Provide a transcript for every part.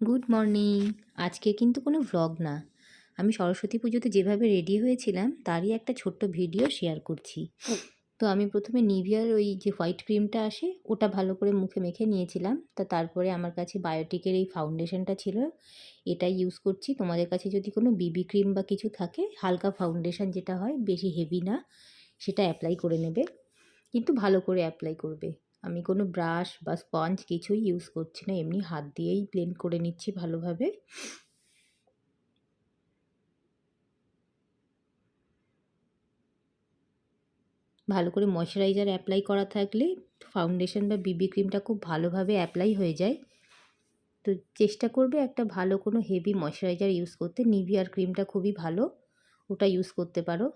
Good morning. আজকে কিন্তু কোনো ভ্লগ না। আমি সরস্বতী পুজোতে যেভাবে রেডি হয়েছিলাম তারই একটা ছোট্ট ভিডিও শেয়ার করছি। তো আমি প্রথমে নিভিয়ার ওই যে হোয়াইট ক্রিমটা আসে ওটা ভালো করে মুখে মেখে নিয়েছিলাম। তারপরে আমার কাছে বায়োটিকের এই ফাউন্ডেশনটা ছিল, এটাই ইউজ করছি। তোমাদের কাছে যদি কোনো বিবি ক্রিম বা কিছু থাকে, হালকা ফাউন্ডেশন যেটা হয়, বেশি হেভি না, সেটা অ্যাপ্লাই করে নেবে, কিন্তু ভালো করে অ্যাপ্লাই করবে। আমি কোনো ব্রাশ বা স্পঞ্জ কিছুই ইউজ করছি না, এমনি হাত দিয়েই ব্লেন্ড করে নিচ্ছি ভালোভাবে। ভালো করে ময়শ্চারাইজার অ্যাপ্লাই করা থাকলে ফাউন্ডেশন বা বিবি ক্রিমটা খুব ভালোভাবে অ্যাপ্লাই হয়ে যায়। তো চেষ্টা করবে একটা ভালো কোনো হেভি ময়শ্চারাইজার ইউজ করতে। নিভিয়ার ক্রিমটা খুবই ভালো, ওটা ইউজ করতে পারো।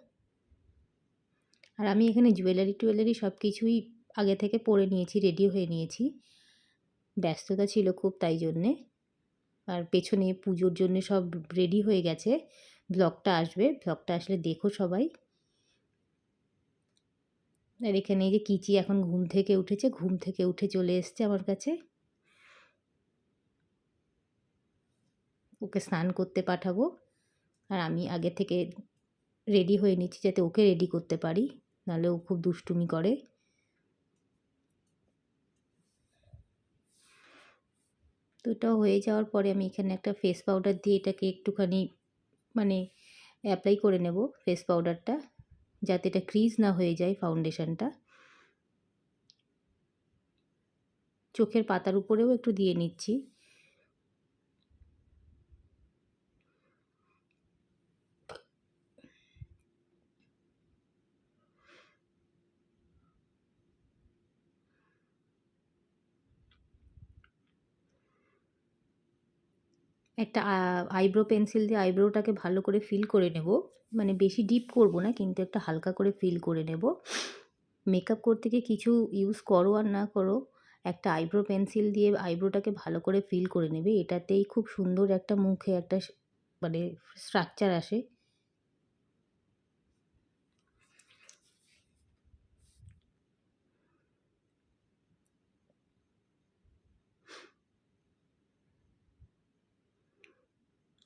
আর আমি এখানে জুয়েলারি সব কিছুই আগে থেকে পরে নিয়েছি, রেডি হয়ে নিয়েছি। ব্যস্ততা ছিল খুব, তাই জন্যে। আর পেছনে পুজোর জন্য সব রেডি হয়ে গেছে। ব্লগটা আসবে, ব্লগটা আসলে দেখো সবাই। আর এখানে এই যে কিচি এখন ঘুম থেকে উঠেছে, ঘুম থেকে উঠে চলে এসছে আমার কাছে। ওকে স্নান করতে পাঠাবো, আর আমি আগে থেকে রেডি হয়ে নিচ্ছি যাতে ওকে রেডি করতে পারি, নাহলে ও খুব দুষ্টুমি করে। তো এটা হয়ে যাওয়ার পরে আমি এখানে একটা ফেস পাউডার দিয়ে এটাকে একটুখানি মানে অ্যাপ্লাই করে নেব ফেস পাউডারটা, যাতে এটা ক্রিজ না হয়ে যায় ফাউন্ডেশনটা। চোখের পাতার উপরেও একটু দিয়ে নিচ্ছি। একটা আইব্রো পেন্সিল দিয়ে আইব্রোটাকে ভালো করে ফিল করে নেব, মানে বেশি ডিপ করব না, কিন্তু একটা হালকা করে ফিল করে নেব। মেকআপ করতে গিয়ে কিছু ইউজ করো আর না করো, একটা আইব্রো পেন্সিল দিয়ে আইব্রোটাকে ভালো করে ফিল করে নেবে। এটাতেই খুব সুন্দর একটা মুখে একটা মানে স্ট্রাকচার আসে।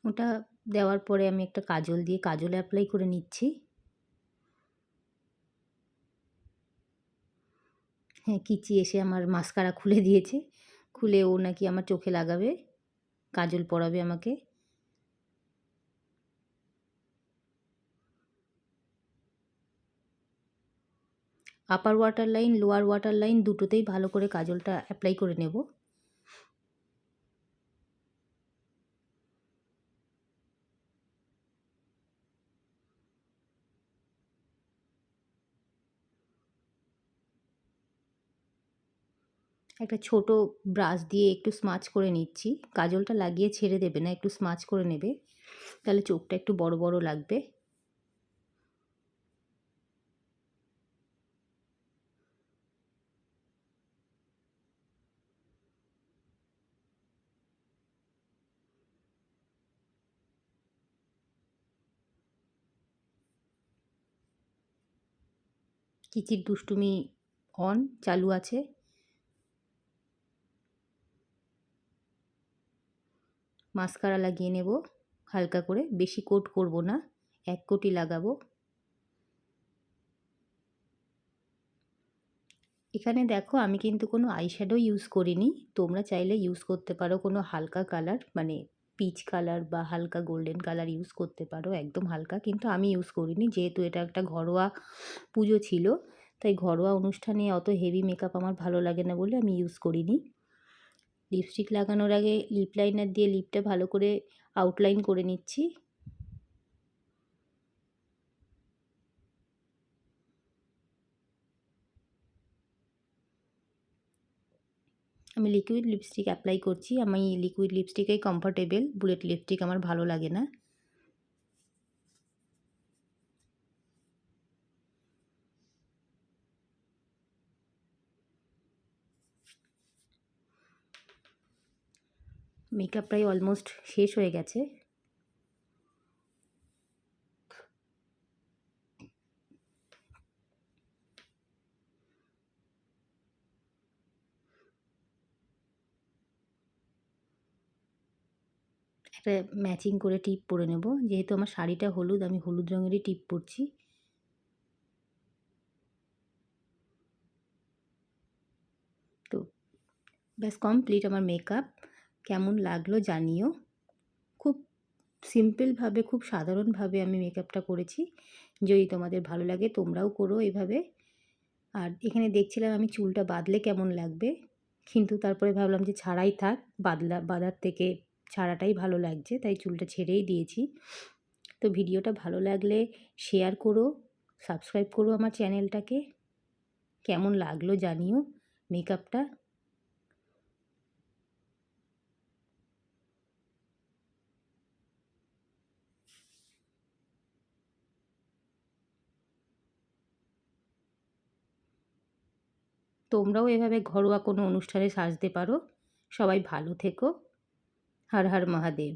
ওটা দেওয়ার পরে আমি একটা কাজল দিয়ে কাজল অ্যাপ্লাই করে নিচ্ছি। হ্যাঁ, কিচি এসে আমার মাস্কারা খুলে দিয়েছে, খুলে ও নাকি আমার চোখে লাগাবে, কাজল পরাবে আমাকে। Upper water line, lower water line দুটোতেই ভালো করে কাজলটা অ্যাপ্লাই করে নেব। একটা ছোট ব্রাশ দিয়ে একটু স্মাচ করে নিচ্ছি। কাজলটা লাগিয়ে ছেড়ে দেবে না, একটু স্মাচ করে নেবে, তাহলে চোখটা একটু বড় বড় লাগবে। কিচির দুষ্টুমি চালু আছে। মাস্কারা লাগিয়ে নেব হালকা করে, বেশি কোট করব না, এক কোটই লাগাবো। এখানে দেখো আমি কিন্তু কোনো আইশ্যাডো ইউজ করিনি, তোমরা চাইলে ইউজ করতে পারো কোনো হালকা কালার, মানে পিচ কালার বা হালকা গোল্ডেন কালার ইউজ করতে পারো, একদম হালকা, কিন্তু আমি ইউজ করিনি যেহেতু এটা একটা ঘরোয়া পুজো ছিল, তাই ঘরোয়া অনুষ্ঠানে অত হেভি মেকআপ আমার ভালো লাগে না বলে আমি ইউজ করিনি। লিপস্টিক লাগানোর আগে লিপ লাইনার দিয়ে লিপটা ভালো করে আউটলাইন করে নিচ্ছি। আমি লিকুইড লিপস্টিক অ্যাপ্লাই করছি, আমি লিকুইড লিপস্টিকেই কমফর্টেবল, বুলেট লিপস্টিক আমার ভালো লাগে না। মেকআপ প্রায় অলমোস্ট শেষ হয়ে গেছে। একটা ম্যাচিং করে টিপ পরে নেব। যেহেতু আমার শাড়িটা হলুদ, আমি হলুদ রঙেরই টিপ পরছি। তো ব্যাস কমপ্লিট আমার মেকআপ। কেমন লাগলো জানিও। খুব সিম্পলভাবে, খুব সাধারণভাবে আমি মেকআপটা করেছি। যদি তোমাদের ভালো লাগে তোমরাও করো এভাবে। আর এখানে দেখছিলাম আমি চুলটা বাঁধলে কেমন লাগবে, কিন্তু তারপরে ভাবলাম যে ছাড়াই থাক, বাঁধার থেকে ছাড়াটাই ভালো লাগছে, তাই চুলটা ছেড়েই দিয়েছি। তো ভিডিওটা ভালো লাগলে শেয়ার করো, সাবস্ক্রাইব করো আমার চ্যানেলটাকে। কেমন লাগলো জানিও মেকআপটা। তোমরাও এভাবে ঘরোয়া কোনো অনুষ্ঠানে সাজতে পারো। সবাই ভালো থেকো। হর হর মহাদেব।